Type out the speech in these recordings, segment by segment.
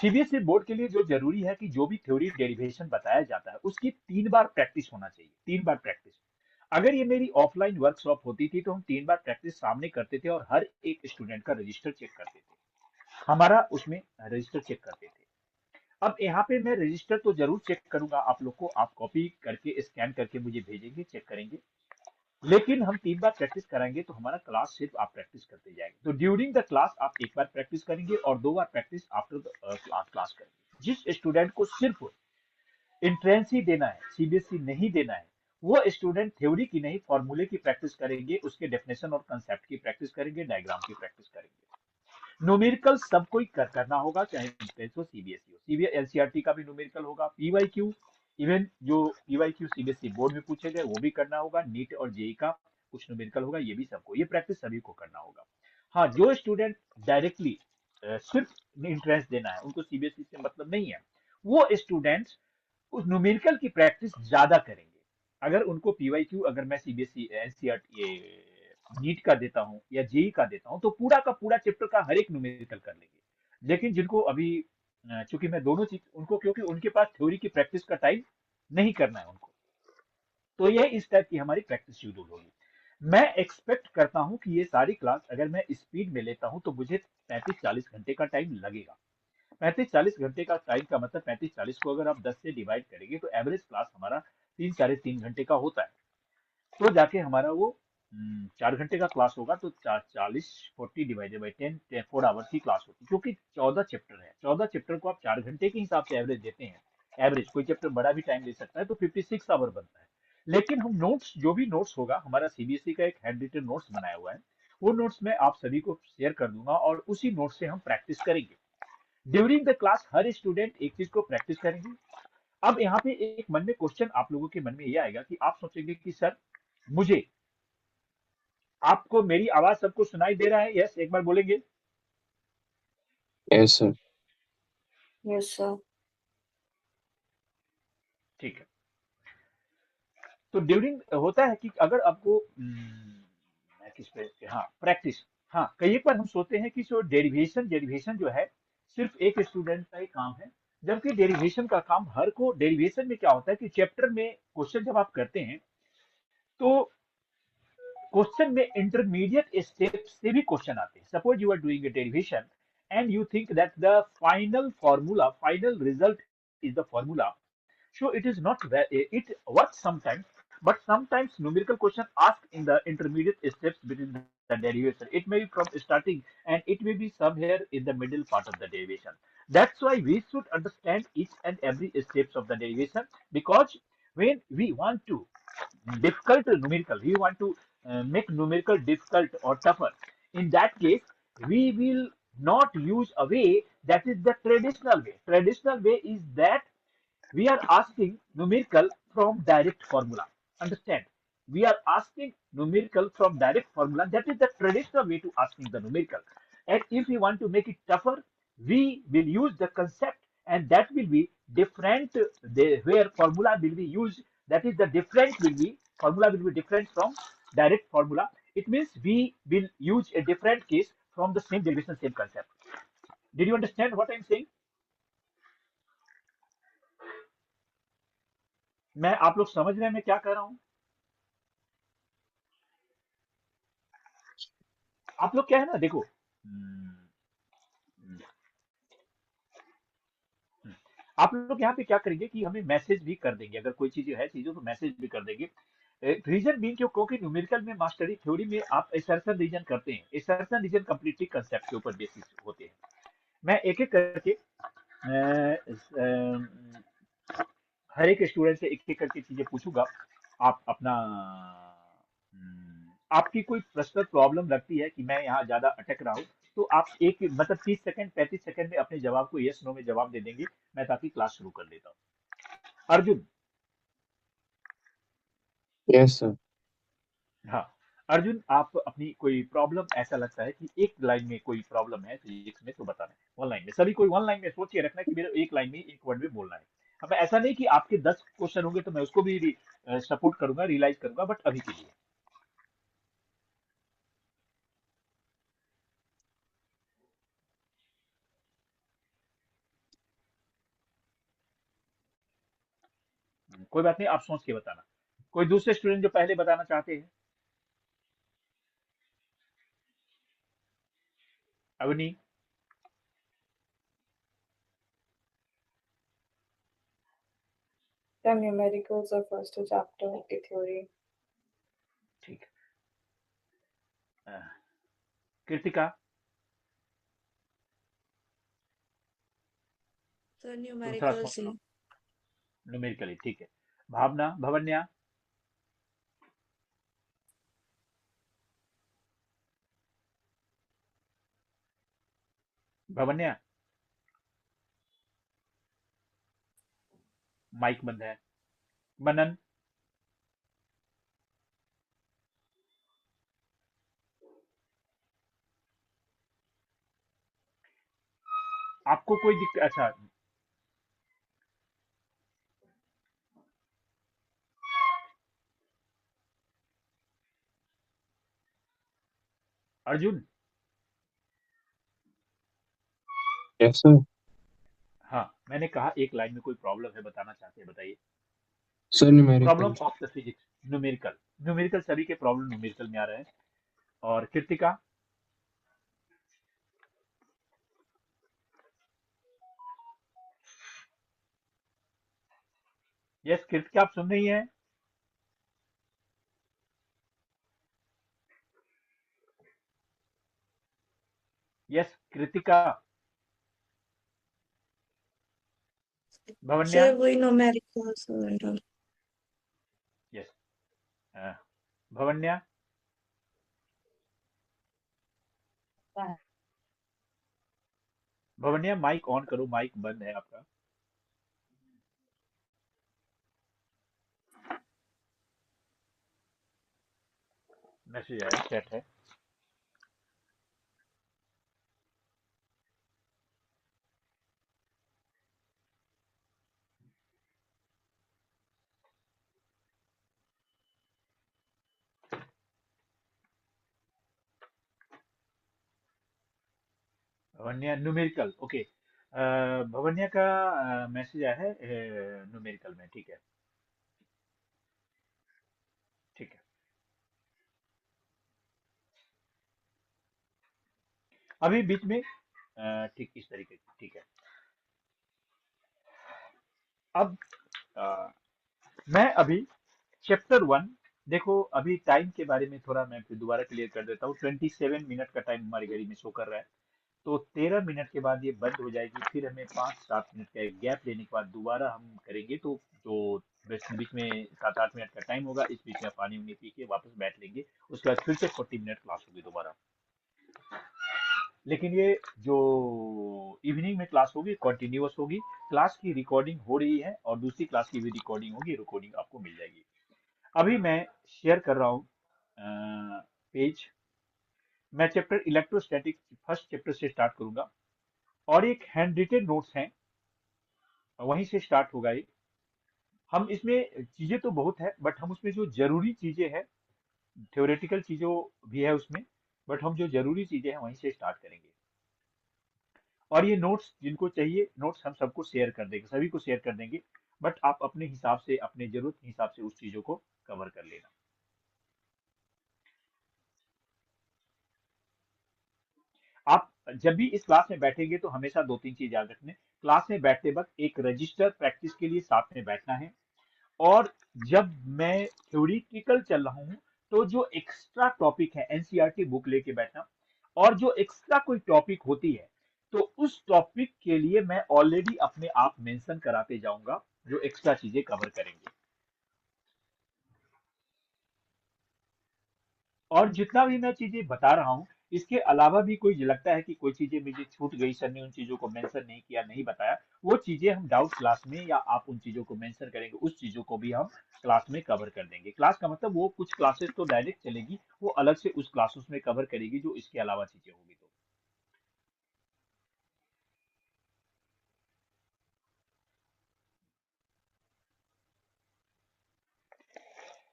CBSE board के लिए जो जरूरी है कि जो भी थ्योरी डेरिवेशन बताया जाता है उसकी 3 बार प्रैक्टिस होना चाहिए, 3 बार प्रैक्टिस। अगर ये मेरी ऑफलाइन वर्कशॉप होती थी तो हम 3 बार प्रैक्टिस सामने करते थे और हर एक स्टूडेंट का रजिस्टर चेक करते थे, हमारा उसमें रजिस्टर चेक करते थे। अब यहाँ पे मैं रजिस्टर तो जरूर चेक करूंगा आप लोग को, आप कॉपी करके स्कैन करके मुझे भेजेंगे, चेक करेंगे। लेकिन हम 3 बार प्रैक्टिस कराएंगे तो हमारा क्लास सिर्फ आप प्रैक्टिस करते जाएंगे। तो ड्यूरिंग द क्लास आप 1 बार प्रैक्टिस करेंगे और 2 बार प्रैक्टिस आफ्टर द क्लास करेंगे। जिस स्टूडेंट को सिर्फ इंट्रेंस ही देना है, सीबीएसई नहीं देना है, वो स्टूडेंट थ्योरी की नहीं फॉर्मूले की प्रैक्टिस करेंगे, उसके डेफिनेशन और कंसेप्ट की प्रैक्टिस करेंगे, डायग्राम की प्रैक्टिस करेंगे। न्यूमेरिकल सबको ही करना होगा, चाहे इंट्रेंस हो सीबीएसई हो। सीबीएसई एनसीईआरटी का भी न्यूमेरिकल होगा, पीवाईक्यू, इवन जो पीवाईक्यू सीबीएसई बोर्ड में पूछे गए वो भी करना होगा, नीट और जेई का कुछ न्यूमेरिकल होगा, ये भी सबको, ये प्रैक्टिस सभी को करना होगा। हाँ, जो स्टूडेंट डायरेक्टली सिर्फ इंट्रेंस देना है, उनको सीबीएसई से मतलब नहीं है, वो स्टूडेंट्स उस न्यूमेरिकल की प्रैक्टिस ज्यादा करेंगे। अगर उनको पीवाईक्यू अगर मैं सीबीएसई एनसीईआरटी ये नीट का देता हूँ या जेई का देता हूँ तो पूरा का पूरा चैप्टर का हर एक न्यूमेरिकल कर लेंगे। लेकिन जिनको अभी चूंकि मैं दोनों चीज उनको, क्योंकि उनके पास थ्योरी की प्रैक्टिस का टाइम नहीं करना है उनको, तो ये इस टाइप की हमारी प्रैक्टिस शेड्यूल होगी। मैं एक्सपेक्ट करता हूँ कि ये सारी क्लास अगर मैं स्पीड में लेता हूँ तो मुझे 35-40 घंटे का टाइम लगेगा। 35-40 घंटे का टाइम का मतलब 35-40 को अगर आप 10 से डिवाइड करेंगे तो एवरेज क्लास हमारा 3-3.5 घंटे का होता है। तो जाके हमारा वो 4 घंटे का क्लास होगा, तो 40 डिवाइडेड बाई 10, 4 आवर्स की क्लास होती है। क्योंकि 14 चैप्टर है, 14 चैप्टर को आप 4 घंटे के हिसाब से एवरेज देते हैं, एवरेज कोई चैप्टर बड़ा भी टाइम ले सकता है, तो 56 आवर बनता है। लेकिन हम नोट्स, जो भी नोट्स होगा, हमारा सीबीएसई का एक हैंड रिटन नोट्स बनाया हुआ है, वो नोट्स मैं आप सभी को शेयर कर दूंगा और उसी नोट से हम प्रैक्टिस करेंगे। During the class her student एक चीज को प्रैक्टिस करेंगे। अब यहाँ पे एक मन में क्वेश्चन आप लोगों के मन में ये आएगा कि आप सोचेंगे कि सर, मुझे, आपको मेरी आवाज सबको सुनाई दे रहा है? यस, एक बार बोलेंगे। Yes sir. Yes sir. ठीक है। तो ड्यूरिंग होता है कि अगर आपको मैं किस पे, हाँ प्रैक्टिस, हाँ कई बार हम सोचते हैं कि जो डेरिवेशन डेरिवेशन जो है सिर्फ एक स्टूडेंट का ही काम है, जबकि डेरिवेशन का काम हर को, डेरिवेशन में क्या होता है कि चैप्टर में क्वेश्चन जब आप करते हैं तो क्वेश्चन में इंटरमीडिएट स्टेप से भी क्वेश्चन आते हैं। Suppose you are doing a derivation and you think that the final formula, final result is the formula, so it is not it works sometimes, but sometimes numerical question asked in the intermediate steps between the derivation. It may be from starting and it may be somewhere in the middle part of the derivation. That's why we should understand each and every steps of the derivation, because when we want to difficult numerical, we want to make numerical difficult or tougher. In that case, we will not use a way that is the traditional way. Traditional way is that we are asking numerical from direct formula. Understand? We are asking numerical from direct formula. That is the traditional way to asking the numerical. And if we want to make it tougher, we will use the concept, and that will be different. Where formula will be used, that is the different will be, formula will be different from direct formula. It means we will use a different case from the same derivation, same concept. Did you understand what I'm saying? मैं, आप लोग समझ रहे हैं मैं क्या कह रहा हूं? आप लोग क्या है ना, देखो, आप लोग यहाँ पे क्या करेंगे कि हमें मैसेज भी कर देंगे, अगर कोई चीज है चीजों तो मैसेज भी कर देंगे। रीजन बीइंग क्योंकि न्यूमेरिकल में, मास्टरी थ्योरी में आप असर्शन रीजन करते हैं, असर्शन रीजन कंप्लीटली कंसेप्ट के ऊपर बेसिस होते हैं। मैं एक एक करके हर एक स्टूडेंट से एक एक करके चीजें पूछूंगा। आप अपना आपकी कोई पर्सनल प्रॉब्लम लगती है कि मैं यहाँ ज्यादा अटक रहा हूँ, तो आप एक मतलब 30 सेकंड 35 सेकंड में अपने जवाब को यस नो में जवाब दे देंगे, मैं ताकि क्लास शुरू कर देता हूँ। Arjun, yes sir. हाँ, अर्जुन आप अपनी कोई प्रॉब्लम, ऐसा लगता है कि एक लाइन में कोई प्रॉब्लम है फिजिक्स में तो बताना है, वन लाइन में, सभी कोई वन लाइन में सोच के रखना है कि मेरे एक लाइन में एक वर्ड में बोलना है। अब ऐसा नहीं कि आपके 10 क्वेश्चन होंगे तो मैं उसको भी सपोर्ट करूंगा, रियलाइज करूंगा, बट अभी के लिए। कोई बात नहीं, आप सोच के बताना। कोई दूसरे स्टूडेंट जो पहले बताना चाहते हैं? Avani? The numericals are first chapter of the theory. ठीक है। कृतिका? सर तुम थोड़ा न्यूमेरिकल सोच सी। लो। न्यूमेरिकली, ठीक है। भावना, भवन्या? भवन्या, माइक बंद है। मनन? आपको कोई दिक्कत? अच्छा। अर्जुन? Yes sir. हाँ, मैंने कहा एक लाइन में कोई प्रॉब्लम है, बताना चाहते हैं, बताइए। Sir numerical. Problem of the physics, numerical. Numerical, सभी के प्रॉब्लम न्यूमेरिकल में आ रहे हैं। और कृतिका? यस कृतिका, आप सुन रही हैं? यस कृतिका? भवन्या? सर वही numerical sir. Yes. Bhavanya? Bhavanya, mike on करो, माइक बंद है आपका। मैसेज आया, चैट है। भवन्या न्यूमेरिकल, ओके। भवन्या का मैसेज आया है न्यूमेरिकल में, ठीक है। ठीक है। अभी बीच में ठीक इस तरीके से, ठीक है। अब अ, मैं अभी चैप्टर 1, देखो अभी टाइम के बारे में थोड़ा मैं फिर दोबारा क्लियर कर देता हूँ। 27 मिनट का टाइम हमारी घड़ी में शो कर रहा है। तो 13 मिनट के बाद ये बंद हो जाएगी, फिर हमें 5-7 मिनट का एक गैप लेने के बाद दोबारा हम करेंगे। तो जो बीच बीच में 7-8 मिनट का टाइम होगा, इस बीच में पानी उनी पी के वापस बैठ लेंगे। उसके बाद फिर से 40 मिनट क्लास होगी दोबारा। लेकिन ये जो इवनिंग में क्लास होगी कंटिन्यूअस होगी। क्लास की रिकॉर्डिंग हो रही है और दूसरी क्लास की भी रिकॉर्डिंग होगी, रिकॉर्डिंग आपको मिल जाएगी। अभी मैं शेयर कर रहा हूँ पेज। मैं चैप्टर इलेक्ट्रोस्टैटिक फर्स्ट चैप्टर से स्टार्ट करूंगा, और एक हैंड रिटेन नोट्स हैं, वहीं से स्टार्ट होगा ये। हम इसमें चीजें तो बहुत है, बट हम उसमें जो जरूरी चीजें हैं, थ्योरेटिकल चीजों भी है उसमें, बट हम जो जरूरी चीजें हैं वहीं से स्टार्ट करेंगे। और ये नोट्स जिनको चाहिए, नोट्स हम सबको शेयर कर देंगे, सभी को शेयर कर देंगे। बट आप अपने हिसाब से, अपने जरूरत के हिसाब से उस चीजों को कवर कर लेना। आप जब भी इस क्लास में बैठेंगे तो हमेशा 2-3 चीज याद रखने। क्लास में बैठते वक्त एक रजिस्टर प्रैक्टिस के लिए साथ में बैठना है। और जब मैं थ्योरेटिकल चल रहा हूँ तो जो एक्स्ट्रा टॉपिक है एनसीईआरटी बुक लेके बैठना। और जो एक्स्ट्रा कोई टॉपिक होती है तो उस टॉपिक के लिए मैं ऑलरेडी अपने आप मेंशन कराते जाऊंगा, जो एक्स्ट्रा चीजें कवर करेंगे। और जितना भी मैं चीजें बता रहा हूँ, इसके अलावा भी कोई लगता है कि कोई चीजें मुझे छूट गई, सर ने उन चीजों को मेंशन नहीं किया, नहीं बताया, वो चीजें हम डाउट क्लास में, या आप उन चीजों को मेंशन करेंगे, उस चीजों को भी हम क्लास में कवर कर देंगे। क्लास का मतलब वो कुछ क्लासेस तो डायरेक्ट चलेगी, वो अलग से उस क्लासेस में कवर करेगी जो इसके अलावा चीजें होगी। तो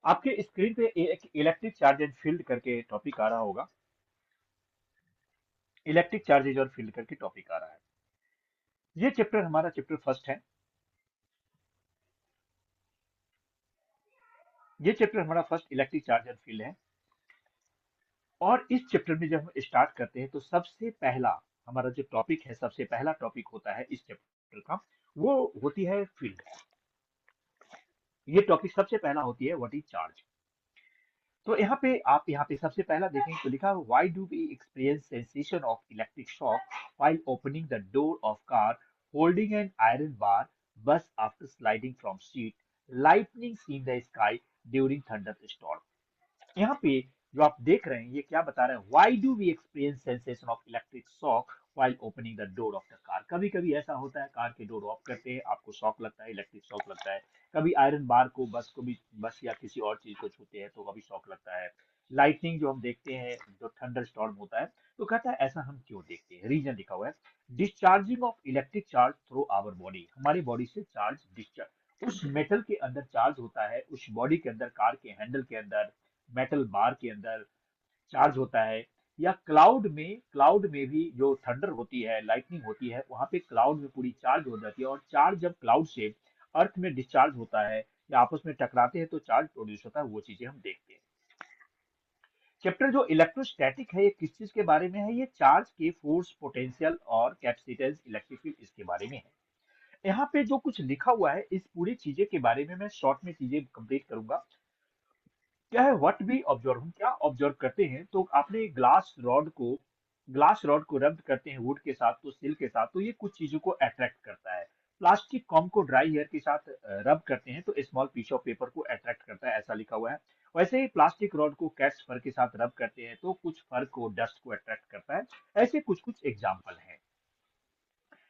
आपके स्क्रीन पे एक इलेक्ट्रिक चार्ज एंड फील्ड करके टॉपिक आ रहा होगा। इलेक्ट्रिक चार्जेज और फील्ड करके टॉपिक आ रहा है। ये चैप्टर हमारा चैप्टर फर्स्ट है। ये चैप्टर हमारा first electric charge and field है। और इस चैप्टर में जब हम स्टार्ट करते हैं तो सबसे पहला हमारा जो टॉपिक है, सबसे पहला टॉपिक होता है इस चैप्टर का, वो होती है फील्ड। ये टॉपिक सबसे पहला होती है व्हाट इज चार्ज। तो यहाँ पे सबसे पहला देखेंगे तो लिखा है why do we experience sensation of electric shock while opening the door of car holding an iron bar bus after sliding from seat lightning in the sky during thunder storm. यहाँ पे जो आप देख रहे हैं ये क्या बता रहे हैं, why do we experience sensation of electric shock while opening the door of the car. कभी कभी ऐसा होता है कार के डोर ऑफ करते हैं, आपको शॉक लगता है, इलेक्ट्रिक शॉक लगता है। कभी आयरन बार को भी बस या किसी और चीज को छूते हैं तो कभी शॉक लगता है। लाइटनिंग जो हम देखते हैं, जो थंडर स्टॉर्म होता है, तो कहता है ऐसा हम क्यों देखते हैं। रीजन लिखा हुआ है discharging of electric charge through our body. हमारी बॉडी से चार्ज डिस्चार्ज, उस मेटल के अंदर चार्ज होता है, उस बॉडी के अंदर, कार के हैंडल के अंदर, मेटल बार के अंदर चार्ज होता है। या क्लाउड में भी जो थंडर होती है, लाइटनिंग होती है, वहां पे क्लाउड में पूरी चार्ज हो जाती है। और चार्ज जब क्लाउड से अर्थ में डिस्चार्ज होता है या आपस में टकराते हैं तो चार्ज प्रोड्यूस होता है। वो चीजें हम देखते हैं। चैप्टर जो इलेक्ट्रोस्टैटिक है ये किस चीज के बारे में है, ये चार्ज के फोर्स, पोटेंशियल और कैपेसिटेंस, इलेक्ट्रिक फील्ड, इसके बारे में है। यहाँ पे जो कुछ लिखा हुआ है इस पूरी चीजें के बारे में मैं शॉर्ट में चीजें कंप्लीट करूंगा। क्या है व्हाट वी ऑब्जर्व, हम क्या ऑब्जर्व करते हैं। तो आपने ग्लास रॉड को रब करते हैं वुड के साथ, तो स्टील के साथ, तो ये कुछ चीजों को अट्रैक्ट करता है। प्लास्टिक कॉम को ड्राई हेयर के साथ रब करते हैं तो स्मॉल पीस ऑफ पेपर को अट्रैक्ट करता है, ऐसा लिखा हुआ है। वैसे ही प्लास्टिक रॉड को कैट्स फर के साथ रब करते हैं तो कुछ फर को, डस्ट को अट्रैक्ट करता है। ऐसे कुछ कुछ एग्जाम्पल हैं,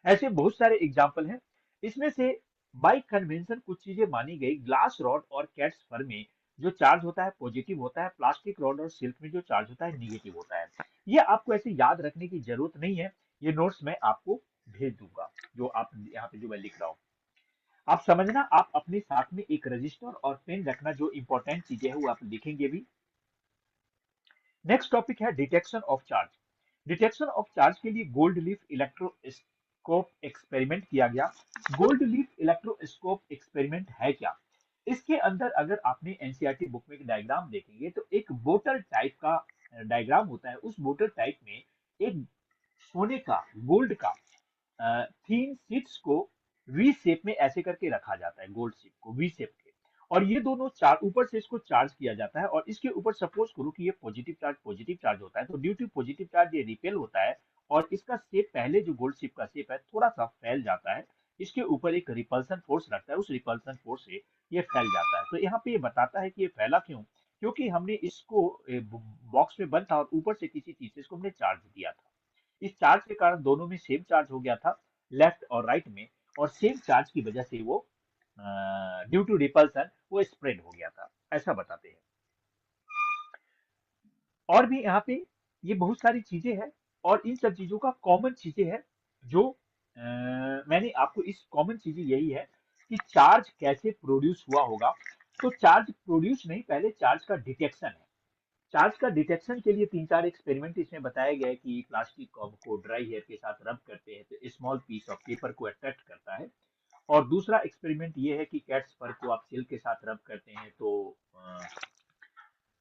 ऐसे बहुत सारे एग्जाम्पल हैं। इसमें से बाई कन्वेंशन कुछ चीजें मानी गई। ग्लास रॉड और कैट्स फर में जो चार्ज होता है पॉजिटिव होता है, प्लास्टिक रॉड और सिल्क में जो चार्ज होता है निगेटिव होता है। ये आपको ऐसे याद रखने की जरूरत नहीं है, ये नोट्स मैं आपको भेज दूंगा जो आप यहाँ पे जो मैं लिख रहा हूँ। आप समझना, आप अपने साथ में एक रजिस्टर और पेन रखना, जो इंपॉर्टेंट चीजें है वो आप लिखेंगे भी। नेक्स्ट टॉपिक है detection of charge. Detection of charge के लिए गोल्ड लीफ इलेक्ट्रोस्कोप एक्सपेरिमेंट किया गया। गोल्ड लीफ इलेक्ट्रोस्कोप एक्सपेरिमेंट है क्या, इसके अंदर अगर आपने एनसीईआरटी बुक में एक डायग्राम देखेंगे तो एक बोतल टाइप का डायग्राम होता है। उस बोतल टाइप में एक सोने का, गोल्ड का थीन शीट्स को वी शेप में ऐसे करके रखा जाता है, गोल्ड शेप को वी शेप के। और ये दोनों चार ऊपर से इसको चार्ज किया जाता है और इसके ऊपर सपोज करो कि ये पॉजिटिव चार्ज होता है, तो ड्यू टू पॉजिटिव चार्ज ये रिपेल होता है और इसका शेप, पहले जो गोल्ड शेप का शेप है, थोड़ा सा फैल जाता है। इसके ऊपर एक रिपल्सन फोर्स लगता है, उस रिपल्सन फोर्स से ये फैल जाता है। तो यहाँ पे ये बताता है कि ये फैला क्यों, क्योंकि हमने इसको बॉक्स में बंद था और ऊपर से किसी चीज से इसको हमने चार्ज दिया था। इस चार्ज के कारण दोनों में सेम चार्ज हो गया था, लेफ्ट और राइट में, और सेम चार्ज की वजह से वो ड्यू टू रिपल्सन वो स्प्रेड हो गया था, ऐसा बताते हैं। और भी यहाँ पे ये बहुत सारी चीजें हैं और इन सब चीजों का कॉमन चीजें हैं जो मैंने आपको, इस कॉमन चीजें यही है कि चार्ज कैसे प्रोड्यूस हुआ होगा। तो चार्ज प्रोड्यूस नहीं, पहले चार्ज का डिटेक्शन है। चार्ज का डिटेक्शन के लिए 3-4 एक्सपेरिमेंट इसमें बताए गए कि प्लास्टिक कॉम को ड्राई हेयर के साथ रब करते हैं तो स्मॉल पीस ऑफ पेपर को अट्रैक्ट करता है। और दूसरा एक्सपेरिमेंट ये है कि कैट्स फर को आप सिल्क के साथ रब करते हैं तो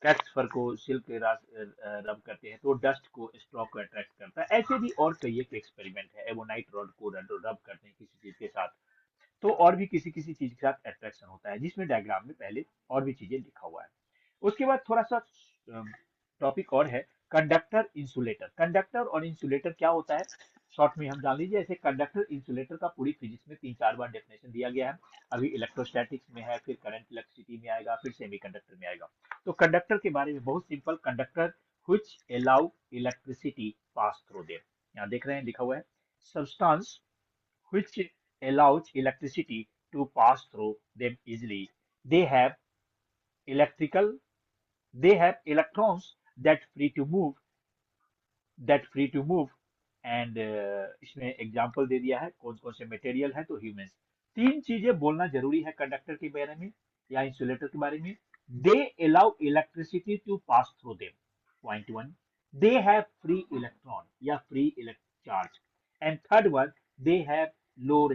कैट्स फर को सिल्क के रब करते हैं तो डस्ट को, स्ट्रॉ को अट्रैक्ट करता है। ऐसे भी और कई एक एक्सपेरिमेंट है। एवोनाइट रॉड को रब करते हैं किसी चीज के साथ तो और भी किसी किसी चीज के साथ अट्रैक्शन होता है, जिसमें डायग्राम में पहले और भी चीजें लिखा हुआ है। उसके बाद थोड़ा सा टॉपिक और है कंडक्टर इंसुलेटर। कंडक्टर और इंसुलेटर क्या होता है शॉर्ट में हम जान लीजिए। ऐसे कंडक्टर इंसुलेटर का पूरी फिजिक्स में 3-4 बार डेफिनेशन दिया गया है। अभी इलेक्ट्रोस्टैटिक्स में है, फिर करंट इलेक्ट्रिसिटी में आएगा, फिर सेमीकंडक्टर में आएगा। तो कंडक्टर के बारे में बहुत simple, conductor which allow electricity pass through them. यहाँ देख रहे हैं लिखा हुआ है substance which allows electricity to pass through them easily. They have electrical, they have electrons that free to move and इसमें एग्जांपल दे दिया है कौन कौन से मटेरियल है। तो ह्यूमंस, तीन चीजें बोलना जरूरी है कंडक्टर के बारे में या इंसुलेटर के बारे में। They allow electricity to pass through them, point one. They have free electron या free charge, and third one, they have low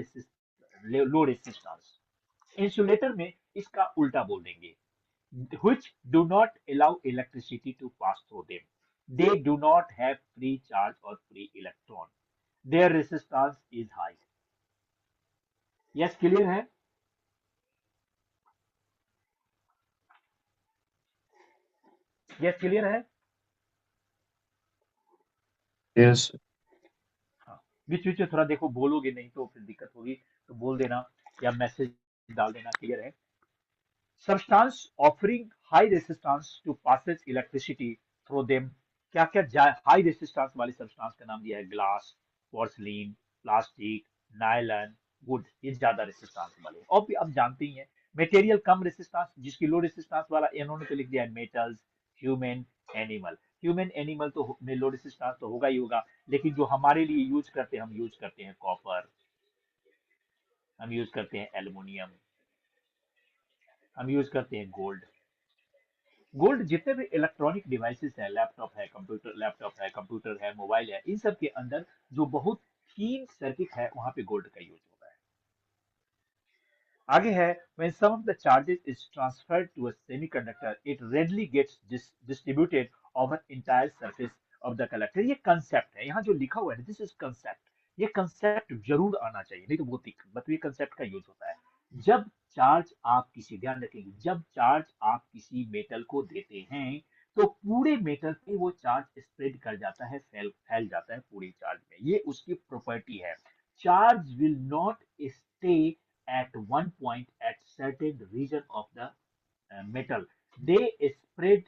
resistance. Insulator में इसका उल्टा बोल देंगे, which do not allow electricity to pass through them. They do not have free charge or free electron. Their resistance is high. Yes, clear है? Yes, clear है? Yes, sir. हाँ, बीच बीच में थोड़ा देखो, बोलोगे नहीं तो फिर दिक्कत होगी, तो बोल देना या मैसेज डाल देना। क्लियर है? Substance offering high resistance to passes electricity through them. क्या क्या हाई रेसिस्टेंस वाली सब्सटेंस का नाम दिया है? Glass, porcelain, plastic, nylon, would, ये ज्यादा रेसिस्टेंस वाले। और भी आप जानते ही हैं मटेरियल कम रेसिस्टेंस, जिसकी लो रेसिस्टेंस वाला इन्होंने तो लिख दिया है metals, human, animal. Human animal तो में लो रेसिस्टेंस तो होगा ही होगा, लेकिन जो हमारे लिए यूज करते हैं, हम यूज करते हैं कॉपर, हम यूज करते हैं एल्युमिनियम, हम यूज करते हैं गोल्ड। गोल्ड जितने भी इलेक्ट्रॉनिक डिवाइसेस है, लैपटॉप है, कंप्यूटर है, मोबाइल है, इन सब के अंदर जो बहुत थीन सर्किट है, वहां पे गोल्ड का यूज होता है। आगे है, when some of the charges is transferred to a semiconductor, it readily gets distributed over entire surface of the collector. ये कंसेप्ट है, यहाँ जो लिखा हुआ है, दिस इज कंसेप्ट। ये कंसेप्ट जरूर आना चाहिए, नहीं तो बहुत दिक्कत, बट ये कंसेप्ट का यूज होता है। जब चार्ज आप किसी, ध्यान रखेंगे, जब चार्ज आप किसी मेटल को देते हैं, तो पूरे मेटल पे वो चार्ज स्प्रेड कर जाता है, फैल जाता है पूरे चार्ज में। ये उसकी प्रॉपर्टी है। Charge will not stay at one point at certain region of the metal. They spread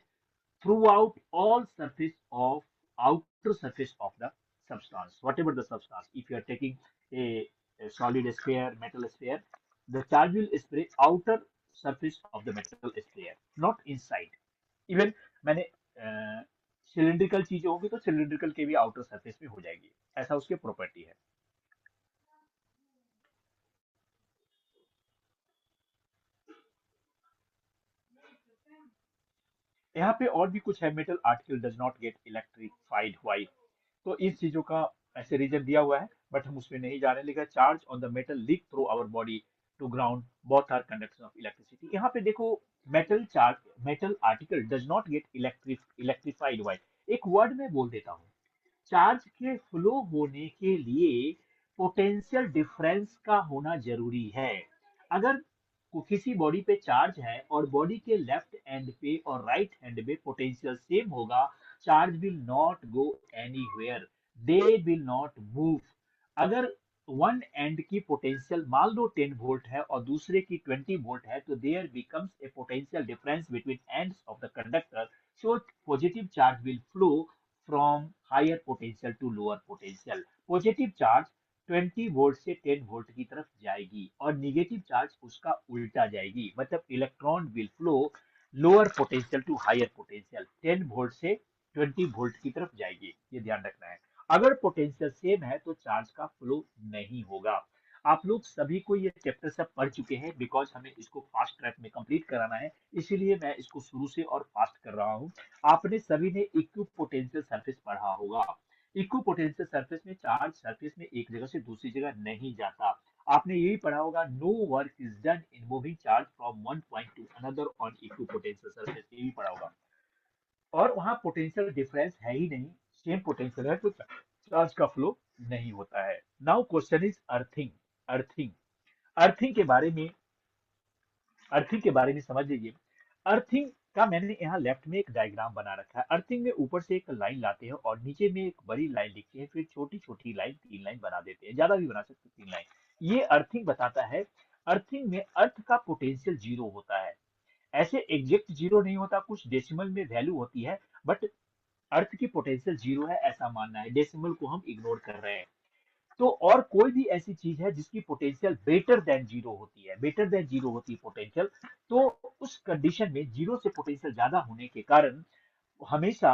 throughout all surface of outer surface of the substance, whatever the substance. If you are taking a solid sphere, metal sphere, the charge will spread outer surface of the metal sphere, not inside. Even मैंने cylindrical चीजें होंगी तो cylindrical के भी outer surface में हो जाएगी, ऐसा उसकी प्रॉपर्टी है। यहाँ पे और भी कुछ है, metal article does not get electrified, why? तो इन चीजों का ऐसे रीजन दिया हुआ है, बट हम उसमें नहीं जा रहे हैं। लिखा charge on the metal leak through our body to ground, both are conduction of electricity. यहाँ पे देखो, metal article does not get electrified, why? एक वर्ड में बोल देता हूँ, चार्ज के फ्लो होने के लिए पोटेंशियल डिफरेंस का होना जरूरी है। अगर किसी बॉडी पे चार्ज है और बॉडी के लेफ्ट एंड पे और राइट हैंड में पोटेंशियल सेम होगा, charge will not go anywhere, they will not move. अगर वन एंड की पोटेंशियल मान लो 10 वोल्ट है और दूसरे की 20 वोल्ट है, तो there becomes a potential difference between ends of the conductor, so positive charge will flow from higher potential to lower potential. Positive charge 20 volt से 10 वोल्ट की तरफ जाएगी और निगेटिव चार्ज उसका उल्टा जाएगी, मतलब electron will flow lower potential to higher potential, 10 volt से 20 वोल्ट की तरफ जाएगी, ये ध्यान रखना है। अगर पोटेंशियल सेम है तो चार्ज का फ्लो नहीं होगा। आप लोग सभी को ये चैप्टर सब पढ़ चुके हैं, बिकॉज हमें इसको फास्ट ट्रैक में कंप्लीट कराना है, इसीलिए मैं इसको शुरू से और फास्ट कर रहा हूँ। आपने सभी ने इक्विप पोटेंशियल सरफेस पढ़ा होगा। इक्विप पोटेंशियल सरफेस में चार्ज सरफेस में एक जगह से दूसरी जगह नहीं जाता। आपने यही पढ़ा होगा, no work is done in moving charge from one point to another on equipotential surface, यही पढ़ा होगा। और वहां पोटेंशियल डिफरेंस है ही नहीं, सेम पोटेंशियल है, तो चार्ज का फ्लो नहीं होता है। Now question is earthing. Earthing earthing के बारे में अर्थिंग के बारे में समझ लीजिए। अर्थिंग का मैंने यहाँ लेफ्ट में एक डायग्राम बना रखा है। अर्थिंग में ऊपर से एक लाइन लाते हैं और नीचे में एक बड़ी लाइन लिखते हैं, फिर छोटी छोटी लाइन 3 लाइन बना देते हैं, ज्यादा भी बना सकते हैं 3 लाइन। ये अर्थिंग बताता है। अर्थिंग में अर्थ का पोटेंशियल 0 होता है। ऐसे एग्जैक्ट 0 नहीं होता, कुछ डेसिमल में वैल्यू होती है, बट अर्थ की पोटेंशियल 0 है ऐसा मानना है, डेसिमल को हम इग्नोर कर रहे हैं। तो और कोई भी ऐसी चीज है जिसकी पोटेंशियल बेटर देन 0 होती है, बेटर देन 0 होती है पोटेंशियल, तो उस कंडीशन में 0 से पोटेंशियल ज्यादा होने के कारण हमेशा,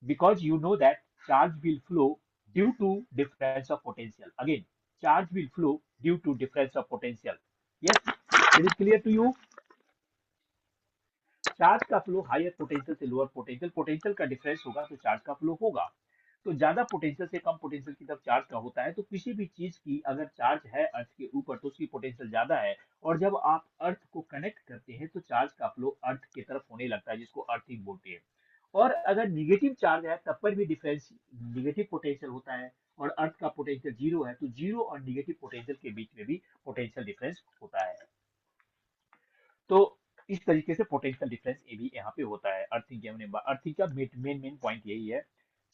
because you know that charge will flow due to difference of potential, again charge will flow due to difference of potential. Yes, it is clear to you? Charge का फ्लो हायर पोटेंशियल से lower potential, potential का डिफरेंस होगा तो charge का flow होगा। तो ज्यादा पोटेंशियल से कम पोटेंशियल की तरफ चार्ज का होता है। तो किसी भी चीज की अगर चार्ज है अर्थ के ऊपर तो उसकी पोटेंशियल ज्यादा है, और जब आप अर्थ को कनेक्ट करते हैं तो चार्ज का फ्लो अर्थ की तरफ होने लगता है, जिसको अर्थिंग बोलते हैं। और अगर निगेटिव चार्ज है तब पर भी डिफरेंस निगेटिव पोटेंशियल होता है, और अर्थ का पोटेंशियल जीरो है तो जीरो और निगेटिव पोटेंशियल के बीच में भी पोटेंशियल डिफरेंस होता है। तो इस तरीके से पोटेंशियल डिफरेंस ये भी यहाँ पे होता है। अर्थिंग के हमने अर्थिंग का मेन मेन पॉइंट यही है।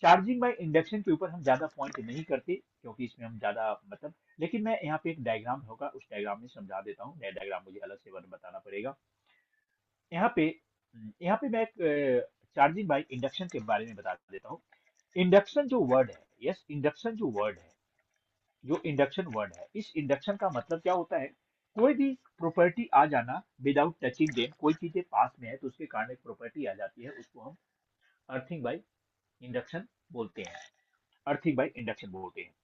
चार्जिंग बाय इंडक्शन के ऊपर हम ज्यादा पॉइंट नहीं करते, क्योंकि इसमें हम ज्यादा मतलब, लेकिन मैं यहाँ पे एक डायग्राम होगा, उस डायग्राम में समझा देता हूँ। नया डायग्राम मुझे अलग से बताना पड़ेगा। यहाँ पे यहाँ पे मैं एक चार्जिंग बाय इंडक्शन के बारे में बता देता हूँ। इंडक्शन जो वर्ड है, यस इंडक्शन जो वर्ड है, जो इंडक्शन वर्ड है, इस इंडक्शन का मतलब क्या होता है? कोई भी प्रॉपर्टी आ जाना विदाउट टचिंग देम, कोई चीजें पास में है तो उसके कारण एक प्रॉपर्टी आ जाती है, उसको हम अर्थिंग बाय इंडक्शन बोलते हैं। अर्थिंग बाय इंडक्शन बोलते हैं।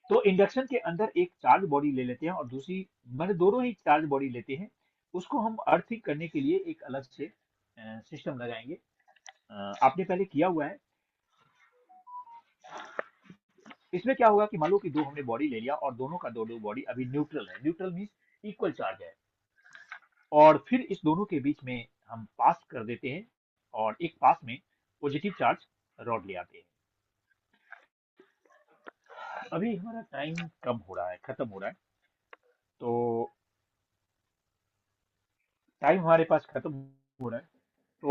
तो इंडक्शन के अंदर एक चार्ज बॉडी ले लेते हैं और दूसरी, मतलब दोनों ही चार्ज बॉडी लेते हैं, उसको हम अर्थिंग करने के लिए एक अलग से सिस्टम लगाएंगे। आपने पहले किया हुआ है। इसमें क्या होगा कि मान लो कि दो हमने बॉडी ले लिया और दोनों का दो बॉडी अभी न्यूट्रल है। न्यूट्रल मीन्स इक्वल चार्ज है, और फिर इस दोनों के बीच में हम पास कर देते हैं और एक पास में पॉजिटिव चार्ज रॉड ले आते हैं। अभी हमारा टाइम कम हो रहा है, खत्म हो रहा है, तो टाइम हमारे पास खत्म हो रहा है। तो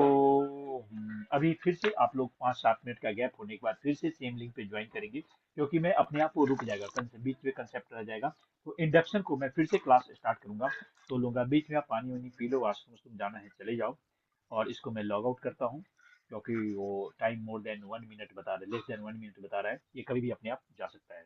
अभी फिर से आप लोग 5-7 मिनट का गैप होने के बाद फिर से सेम लिंक पे ज्वाइन करेंगे, क्योंकि मैं अपने आप को रुक जाएगा, बीच में कंसेप्ट रह जाएगा। तो इंडक्शन को मैं फिर से क्लास स्टार्ट करूंगा, तो लूंगा बीच में। आप पानी वानी पी लो, वाशरूम जाना है चले जाओ, और इसको मैं लॉग आउट करता हूँ, क्योंकि वो टाइम मोर देन 1 मिनट बता रहा है, लेस देन 1 मिनट बता रहा है। ये कभी भी अपने आप जा सकता है।